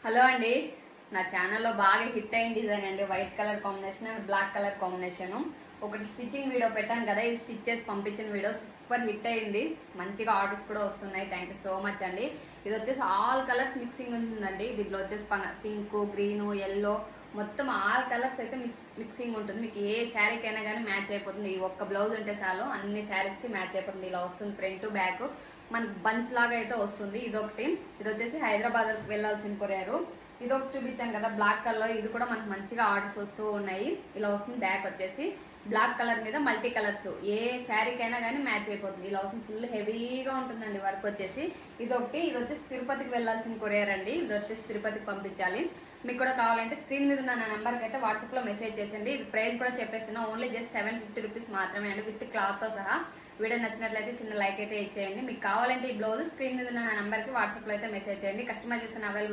Hello అండి, నా ఛానల్లో బాగా హిట్ అయిన డిజైన్ అండి. White colour combination and black colour combination. ఒకటి స్టిచ్చింగ్ వీడియో పెట్టాను కదా, ఇది స్టిచ్ చేసి పంపించిన వీడియో సూపర్ హిట్ అయింది. మంచిగా ఆర్డర్స్ కూడా వస్తున్నాయి. థ్యాంక్ యూ సో మచ్ అండి. ఇది వచ్చేసి ఆల్ కలర్స్ మిక్సింగ్ ఉంటుందండి. దీంట్లో వచ్చేసి పింక్, గ్రీను, ఎల్లో మొత్తం ఆల్ కలర్స్ అయితే మిక్సింగ్ ఉంటుంది. మీకు ఏ శారీకైనా కానీ మ్యాచ్ అయిపోతుంది. ఈ ఒక్క బ్లౌజ్ ఉంటే చాలు అన్ని శారీస్కి మ్యాచ్ అయిపోతుంది. ఇలా వస్తుంది ఫ్రంట్ బ్యాక్, మనకి బంచ్ లాగా అయితే వస్తుంది. ఇదొకటి. ఇది వచ్చేసి హైదరాబాద్ వెళ్ళాల్సిన కొరియారు. ఇది ఒకటి చూపించాను కదా బ్లాక్ కలర్, ఇది కూడా మనకు మంచిగా ఆర్డర్స్ వస్తూ ఉన్నాయి. ఇలా వస్తుంది. బ్యాక్ వచ్చేసి బ్లాక్ కలర్ మీద మల్టీ కలర్స్, ఏ శారీకైనా కానీ మ్యాచ్ అయిపోతుంది. ఇలా వస్తుంది. ఫుల్ హెవీగా ఉంటుందండి వర్క్ వచ్చేసి. ఇది ఒకటి. ఇది వచ్చేసి తిరుపతికి వెళ్ళాల్సిన కొరియర్ అండి. ఇది వచ్చేసి తిరుపతికి పంపించాలి. మీకు కూడా కావాలంటే స్క్రీన్ మీద ఉన్న నా నెంబర్కి అయితే వాట్సాప్లో మెసేజ్ చేసండి. ఇది ప్రైస్ కూడా చెప్పేస్తున్నా, ఓన్లీ జస్ట్ 750 రూపీస్ మాత్రమే అండి, విత్ క్లాత్తో సహా. వీడియో నచ్చినట్లయితే చిన్న లైక్ అయితే ఇచ్చేయండి. మీకు కావాలంటే ఈ బ్లౌజ్ స్క్రీన్ మీద ఉన్న నా నెంబర్కి వాట్సాప్లో అయితే మెసేజ్ చేయండి. Customization available